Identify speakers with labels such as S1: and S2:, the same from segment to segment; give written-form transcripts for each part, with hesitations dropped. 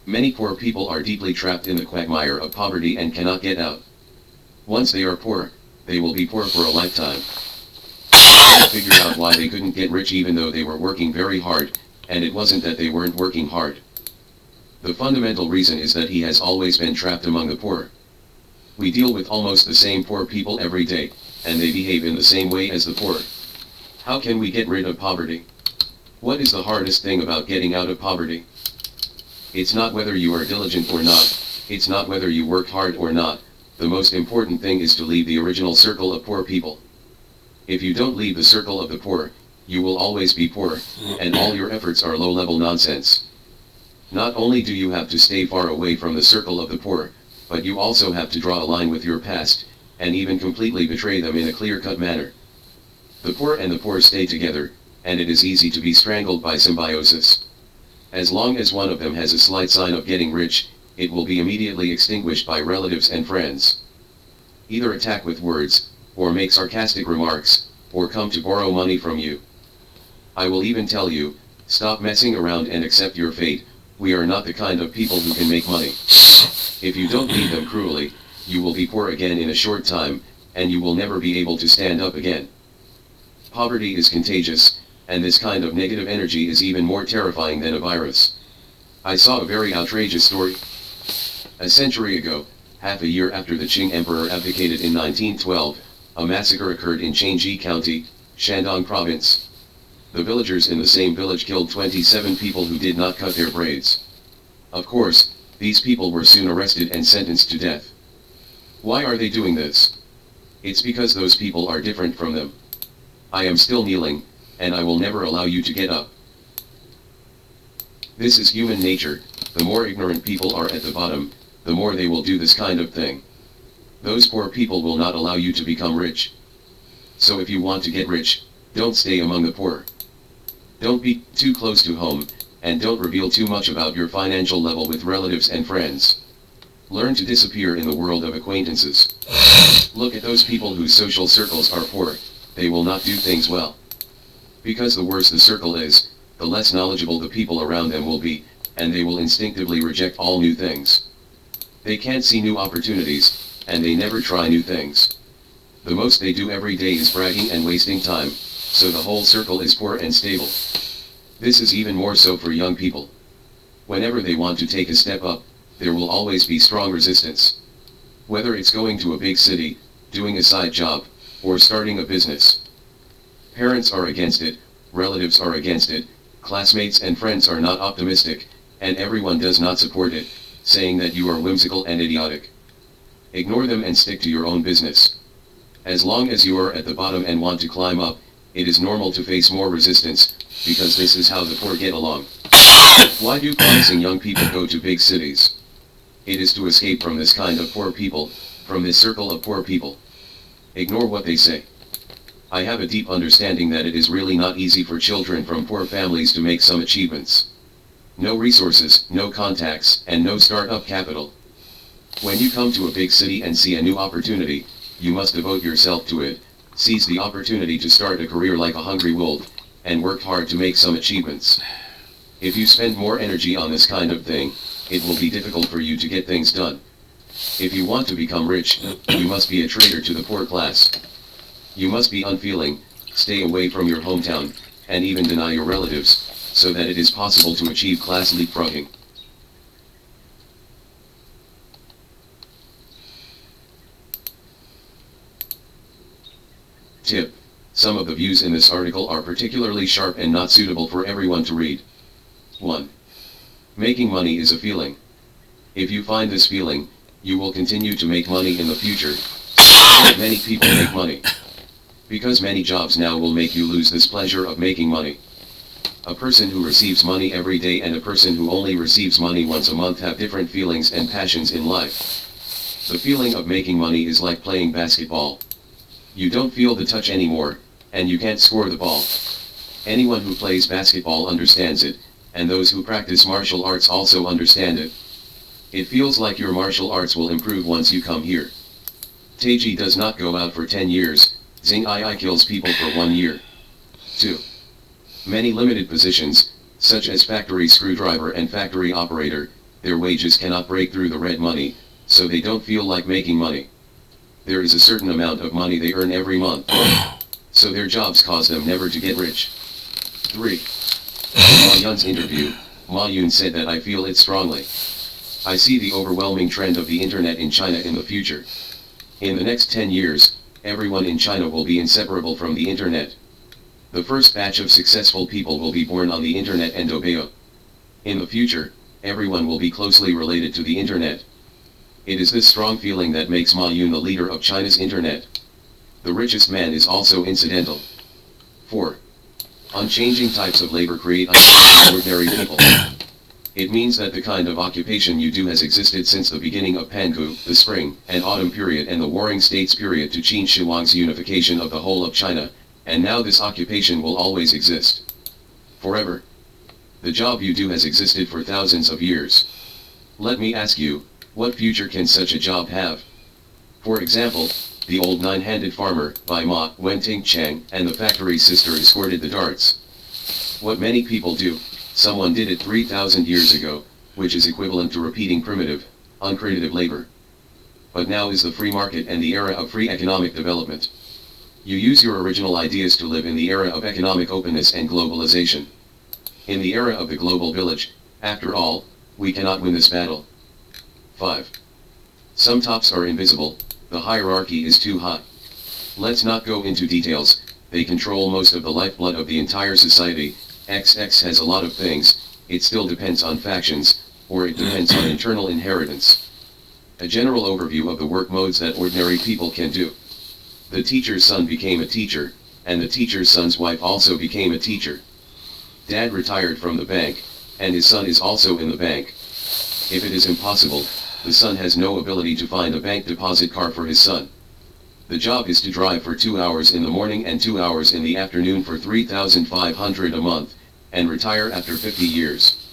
S1: Many poor people are deeply trapped in the quagmire of poverty and cannot get out. Once they are poor, they will be poor for a lifetime. They can't figure out why they couldn't get rich even though they were working very hard, and it wasn't that they weren't working hard. The fundamental reason is that he has always been trapped among the poor. We deal with almost the same poor people every day, and they behave in the same way as the poor. How can we get rid of poverty? What is the hardest thing about getting out of poverty? It's not whether you are diligent or not, it's not whether you work hard or not, the most important thing is to leave the original circle of poor people. If you don't leave the circle of the poor, you will always be poor, and all your efforts are low-level nonsense. Not only do you have to stay far away from the circle of the poor, but you also have to draw a line with your past, and even completely betray them in a clear-cut manner. The poor and the poor stay together, and it is easy to be strangled by symbiosis. As long as one of them has a slight sign of getting rich, it will be immediately extinguished by relatives and friends. Either attack with words, or make sarcastic remarks, or come to borrow money from you. I will even tell you, stop messing around and accept your fate. We are not the kind of people who can make money. If you don't lead them cruelly, you will be poor again in a short time, and you will never be able to stand up again. Poverty is contagious, and this kind of negative energy is even more terrifying than a virus. I saw a very outrageous story. A century ago, half a year after the Qing Emperor abdicated in 1912, a massacre occurred in Changji County, Shandong Province. The villagers in the same village killed 27 people who did not cut their braids. Of course, these people were soon arrested and sentenced to death. Why are they doing this? It's because those people are different from them. I am still kneeling, and I will never allow you to get up. This is human nature. The more ignorant people are at the bottom, the more they will do this kind of thing. Those poor people will not allow you to become rich. So if you want to get rich, don't stay among the poor. Don't be too close to home, and don't reveal too much about your financial level with relatives and friends. Learn to disappear in the world of acquaintances. Look at those people whose social circles are poor. They will not do things well. Because the worse the circle is, the less knowledgeable the people around them will be, and they will instinctively reject all new things. They can't see new opportunities, and they never try new things. The most they do every day is bragging and wasting time, so the whole circle is poor and stable. This is even more so for young people. Whenever they want to take a step up, there will always be strong resistance. Whether it's going to a big city, doing a side job, or starting a business. Parents are against it, relatives are against it, classmates and friends are not optimistic, and everyone does not support it, saying that you are whimsical and idiotic. Ignore them and stick to your own business. As long as you are at the bottom and want to climb up, it is normal to face more resistance, because this is how the poor get along. Why do promising young people go to big cities? It is to escape from this kind of poor people, from this circle of poor people. Ignore what they say. I have a deep understanding that it is really not easy for children from poor families to make some achievements. No resources, no contacts, and no startup capital. When you come to a big city and see a new opportunity, you must devote yourself to it, seize the opportunity to start a career like a hungry wolf, and work hard to make some achievements. If you spend more energy on this kind of thing, it will be difficult for you to get things done. If you want to become rich, you must be a traitor to the poor class. You must be unfeeling, stay away from your hometown, and even deny your relatives, so that it is possible to achieve class leapfrogging. Tip: some of the views in this article are particularly sharp and not suitable for everyone to read. 1. Making money is a feeling. If you find this feeling, you will continue to make money in the future. Many people make money. Because many jobs now will make you lose this pleasure of making money. A person who receives money every day and a person who only receives money once a month have different feelings and passions in life. The feeling of making money is like playing basketball. You don't feel the touch anymore, and you can't score the ball. Anyone who plays basketball understands it, and those who practice martial arts also understand it. It feels like your martial arts will improve once you come here. Taiji does not go out for 10 years, Xing Ai kills people for 1 year. 2. Many limited positions, such as factory screwdriver and factory operator, their wages cannot break through the red money, so they don't feel like making money. There is a certain amount of money they earn every month, so their jobs cause them never to get rich. 3. In Ma Yun's interview, Ma Yun said that I feel it strongly. I see the overwhelming trend of the internet in China in the future. In the next 10 years, everyone in China will be inseparable from the internet. The first batch of successful people will be born on the internet and obey. In the future, everyone will be closely related to the internet. It is this strong feeling that makes Ma Yun the leader of China's internet. The richest man is also incidental. 4. Unchanging types of labor create ordinary people. It means that the kind of occupation you do has existed since the beginning of Pangu, the spring and autumn period and the Warring States period to Qin Shi Huang's unification of the whole of China, and now this occupation will always exist. Forever. The job you do has existed for thousands of years. Let me ask you, what future can such a job have? For example, the old nine-handed farmer, by Ma Wenting Chang, and the factory sister escorted the darts. What many people do, someone did it 3,000 years ago, which is equivalent to repeating primitive, uncreative labor. But now is the free market and the era of free economic development. You use your original ideas to live in the era of economic openness and globalization. In the era of the global village, after all, we cannot win this battle. 5. Some tops are invisible, the hierarchy is too high. Let's not go into details, they control most of the lifeblood of the entire society. XX has a lot of things, it still depends on factions, or it depends on internal inheritance. A general overview of the work modes that ordinary people can do. The teacher's son became a teacher, and the teacher's son's wife also became a teacher. Dad retired from the bank, and his son is also in the bank. If it is impossible, the son has no ability to find a bank deposit car for his son. The job is to drive for 2 hours in the morning and 2 hours in the afternoon for 3,500 a month, and retire after 50 years.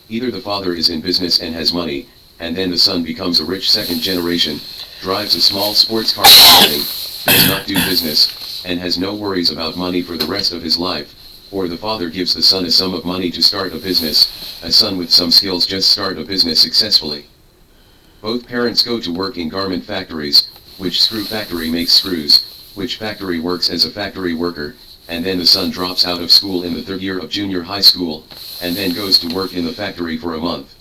S1: Either the father is in business and has money, and then the son becomes a rich second generation, drives a small sports car does not do business, and has no worries about money for the rest of his life, or the father gives the son a sum of money to start a business, a son with some skills just start a business successfully. Both parents go to work in garment factories, which screw factory makes screws, which factory works as a factory worker, and then the son drops out of school in the 3rd year of junior high school, and then goes to work in the factory for a month.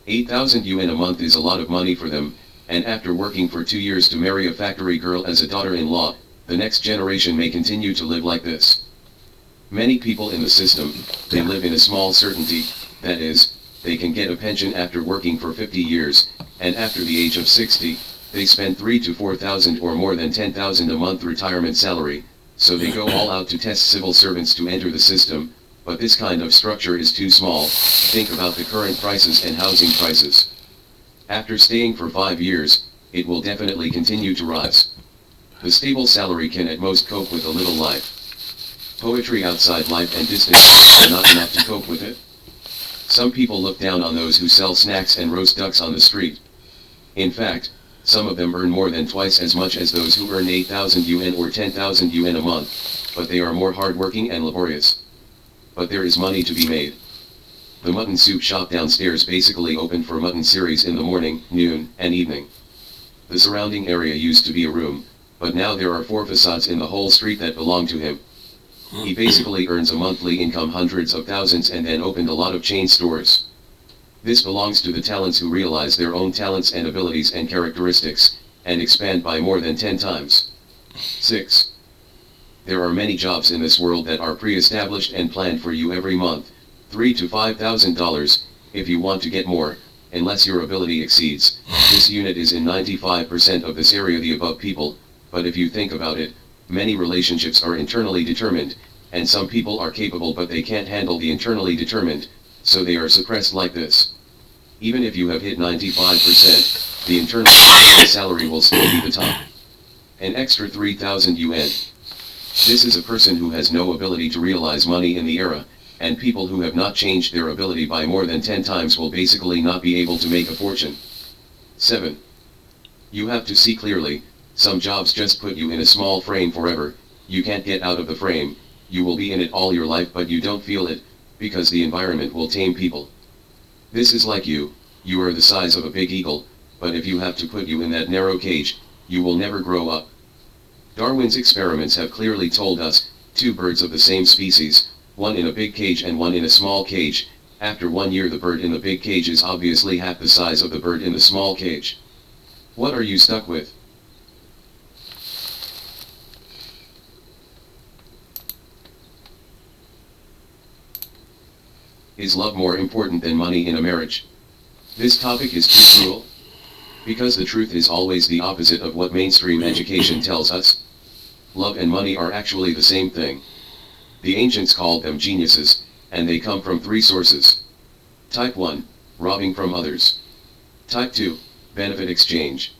S1: 8,000 yuan a month is a lot of money for them, and after working for 2 years to marry a factory girl as a daughter-in-law, the next generation may continue to live like this. Many people in the system, they live in a small certainty, that is, they can get a pension after working for 50 years, and after the age of 60, they spend 3 to 4,000 or more than 10,000 a month retirement salary, so they go all out to test civil servants to enter the system, but this kind of structure is too small. Think about the current prices and housing prices. After staying for 5 years, it will definitely continue to rise. The stable salary can at most cope with a little life. Poetry outside life and distance are not enough to cope with it. Some people look down on those who sell snacks and roast ducks on the street. In fact, some of them earn more than twice as much as those who earn 8,000 yuan or 10,000 yuan a month, but they are more hardworking and laborious. But there is money to be made. The mutton soup shop downstairs basically opened for mutton series in the morning, noon, and evening. The surrounding area used to be a room, but now there are 4 facades in the whole street that belong to him. He basically earns a monthly income hundreds of thousands and then opened a lot of chain stores. This belongs to the talents who realize their own talents and abilities and characteristics, and expand by more than 10 times. 6. There are many jobs in this world that are pre-established and planned for you every month, $3,000 to $5,000, if you want to get more, unless your ability exceeds. This unit is in 95% of this area the above people, but if you think about it, many relationships are internally determined, and some people are capable but they can't handle the internally determined, so they are suppressed like this. Even if you have hit 95%, the internal salary will still be the top. An extra 3,000 yuan. This is a person who has no ability to realize money in the era, and people who have not changed their ability by more than 10 times will basically not be able to make a fortune. 7. You have to see clearly, some jobs just put you in a small frame forever, you can't get out of the frame, you will be in it all your life but you don't feel it, because the environment will tame people. This is like you, you are the size of a big eagle, but if you have to put you in that narrow cage, you will never grow up. Darwin's experiments have clearly told us, two birds of the same species, one in a big cage and one in a small cage, after 1 year the bird in the big cage is obviously half the size of the bird in the small cage. What are you stuck with? Is love more important than money in a marriage? This topic is too cruel? Because the truth is always the opposite of what mainstream education tells us. Love and money are actually the same thing. The ancients called them geniuses, and they come from 3 sources. Type 1, robbing from others. Type 2, benefit exchange.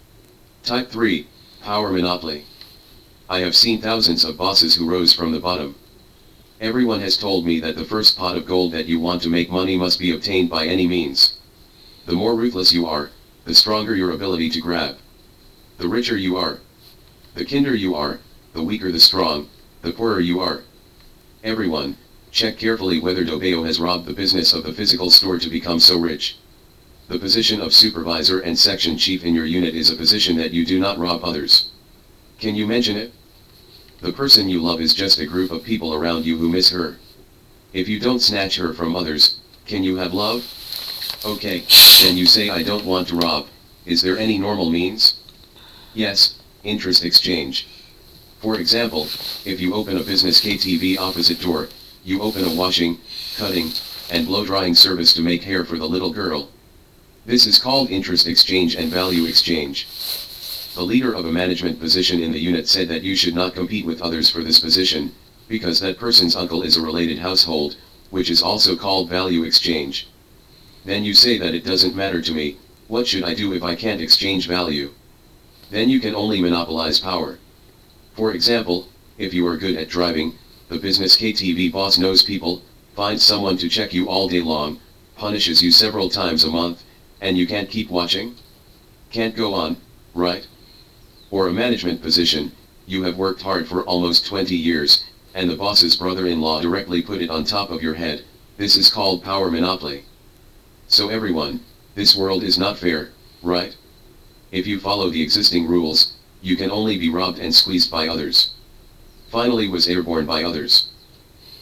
S1: Type 3, power monopoly. I have seen thousands of bosses who rose from the bottom. Everyone has told me that the first pot of gold that you want to make money must be obtained by any means. The more ruthless you are, the stronger your ability to grab. The richer you are, the kinder you are, the weaker the strong, the poorer you are. Everyone, check carefully whether Dobeo has robbed the business of the physical store to become so rich. The position of supervisor and section chief in your unit is a position that you do not rob others. Can you mention it? The person you love is just a group of people around you who miss her. If you don't snatch her from others, can you have love? Okay, then you say I don't want to rob. Is there any normal means? Yes, interest exchange. For example, if you open a business KTV opposite door, you open a washing, cutting, and blow-drying service to make hair for the little girl. This is called interest exchange and value exchange. The leader of a management position in the unit said that you should not compete with others for this position, because that person's uncle is a related household, which is also called value exchange. Then you say that it doesn't matter to me, what should I do if I can't exchange value? Then you can only monopolize power. For example, if you are good at driving, the business KTV boss knows people, finds someone to check you all day long, punishes you several times a month, and you can't keep watching? Can't go on, right? Or a management position, you have worked hard for almost 20 years, and the boss's brother-in-law directly put it on top of your head. This is called power monopoly. So everyone, this world is not fair, right? If you follow the existing rules, you can only be robbed and squeezed by others. Finally was airborne by others.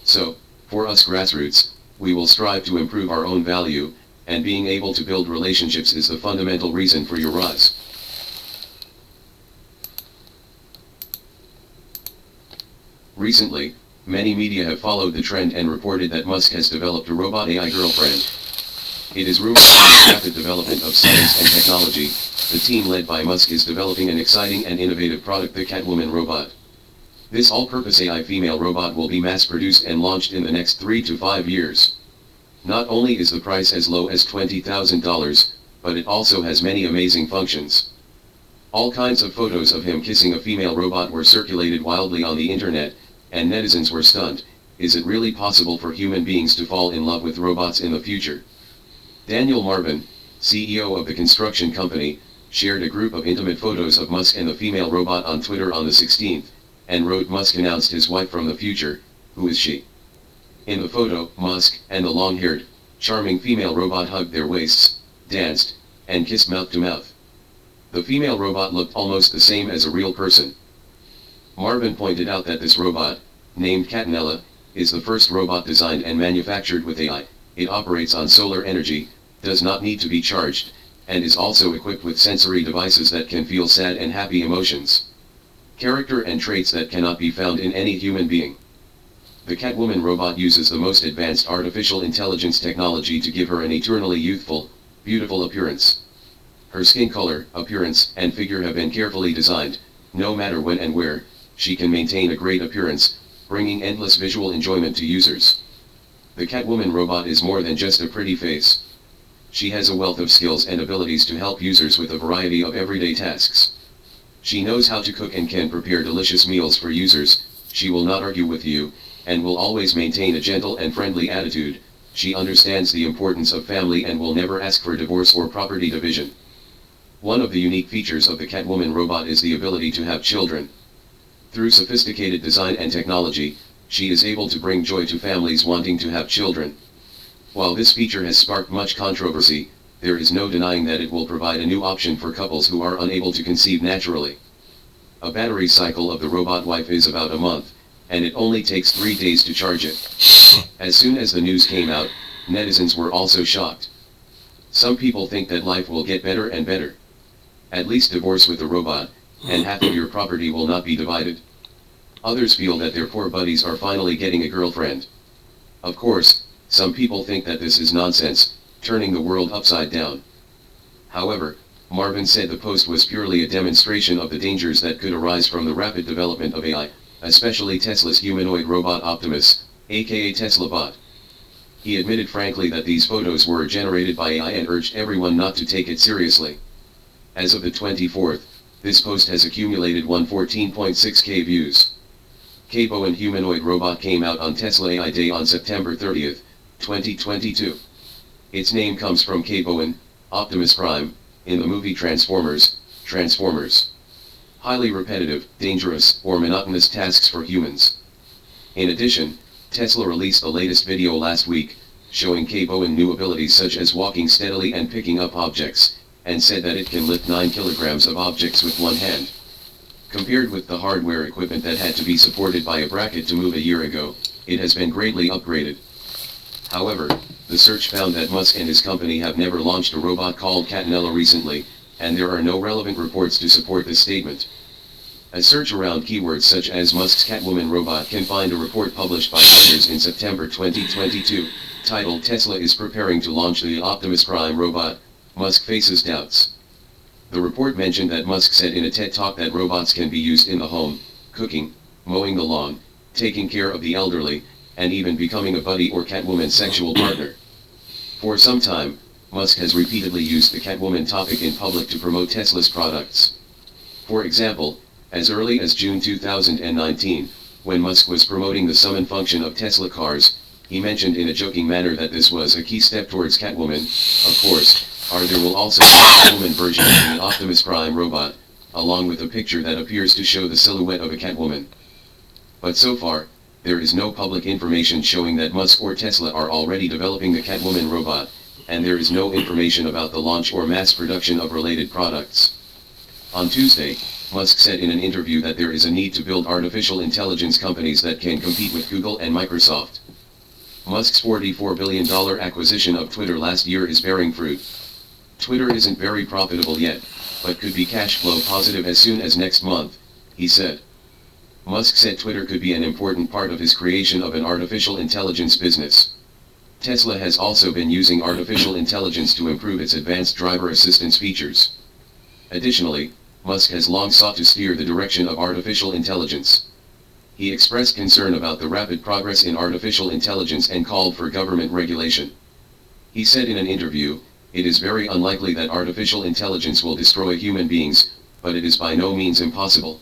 S1: So, for us grassroots, we will strive to improve our own value, and being able to build relationships is the fundamental reason for your rise. Recently, many media have followed the trend and reported that Musk has developed a robot AI girlfriend. It is rumored that with the rapid development of science and technology, the team led by Musk is developing an exciting and innovative product, the Catwoman robot. This all-purpose AI female robot will be mass-produced and launched in the next 3 to 5 years. Not only is the price as low as $20,000, but it also has many amazing functions. All kinds of photos of him kissing a female robot were circulated wildly on the internet, and netizens were stunned. Is it really possible for human beings to fall in love with robots in the future? Daniel Marvin, CEO of the construction company, shared a group of intimate photos of Musk and the female robot on Twitter on the 16th, and wrote Musk announced his wife from the future. Who is she? In the photo, Musk and the long-haired, charming female robot hugged their waists, danced, and kissed mouth to mouth. The female robot looked almost the same as a real person. Marvin pointed out that this robot, named Catenella, is the first robot designed and manufactured with AI. It operates on solar energy, does not need to be charged, and is also equipped with sensory devices that can feel sad and happy emotions. Character and traits that cannot be found in any human being. The Catwoman robot uses the most advanced artificial intelligence technology to give her an eternally youthful, beautiful appearance. Her skin color, appearance, and figure have been carefully designed. No matter when and where, she can maintain a great appearance, bringing endless visual enjoyment to users. The Catwoman robot is more than just a pretty face. She has a wealth of skills and abilities to help users with a variety of everyday tasks. She knows how to cook and can prepare delicious meals for users. She will not argue with you, and will always maintain a gentle and friendly attitude. She understands the importance of family and will never ask for divorce or property division. One of the unique features of the Catwoman robot is the ability to have children. Through sophisticated design and technology, she is able to bring joy to families wanting to have children. While this feature has sparked much controversy, there is no denying that it will provide a new option for couples who are unable to conceive naturally. A battery cycle of the robot wife is about a month, and it only takes 3 days to charge it. As soon as the news came out, netizens were also shocked. Some people think that life will get better and better. At least divorce with the robot, and half of your property will not be divided. Others feel that their poor buddies are finally getting a girlfriend. Of course, some people think that this is nonsense, turning the world upside down. However, Marvin said the post was purely a demonstration of the dangers that could arise from the rapid development of AI, especially Tesla's humanoid robot Optimus, aka Tesla Bot. He admitted frankly that these photos were generated by AI and urged everyone not to take it seriously. As of the 24th, this post has accumulated 114.6k views. K-Bowen humanoid robot came out on Tesla AI Day on September 30th, 2022. Its name comes from K-Bowen, Optimus Prime, in the movie Transformers. Highly repetitive, dangerous, or monotonous tasks for humans. In addition, Tesla released the latest video last week, showing K-Bowen new abilities such as walking steadily and picking up objects, and said that it can lift 9 kilograms of objects with one hand. Compared with the hardware equipment that had to be supported by a bracket to move a year ago, it has been greatly upgraded. However, the search found that Musk and his company have never launched a robot called Catenella recently, and there are no relevant reports to support this statement. A search around keywords such as Musk's Catwoman robot can find a report published by Reuters in September 2022, titled "Tesla is preparing to launch the Optimus Prime robot, Musk faces doubts." The report mentioned that Musk said in a TED Talk that robots can be used in the home, cooking, mowing the lawn, taking care of the elderly, and even becoming a buddy or Catwoman sexual partner. For some time, Musk has repeatedly used the Catwoman topic in public to promote Tesla's products. For example, as early as June 2019, when Musk was promoting the summon function of Tesla cars, he mentioned in a joking manner that this was a key step towards Catwoman. Of course, there will also be a Catwoman version of the Optimus Prime robot, along with a picture that appears to show the silhouette of a Catwoman. But so far, there is no public information showing that Musk or Tesla are already developing the Catwoman robot, and there is no information about the launch or mass production of related products. On Tuesday, Musk said in an interview that there is a need to build artificial intelligence companies that can compete with Google and Microsoft. Musk's $44 billion acquisition of Twitter last year is bearing fruit. Twitter isn't very profitable yet, but could be cash flow positive as soon as next month, he said. Musk said Twitter could be an important part of his creation of an artificial intelligence business. Tesla has also been using artificial intelligence to improve its advanced driver assistance features. Additionally, Musk has long sought to steer the direction of artificial intelligence. He expressed concern about the rapid progress in artificial intelligence and called for government regulation. He said in an interview, "It is very unlikely that artificial intelligence will destroy human beings, but it is by no means impossible."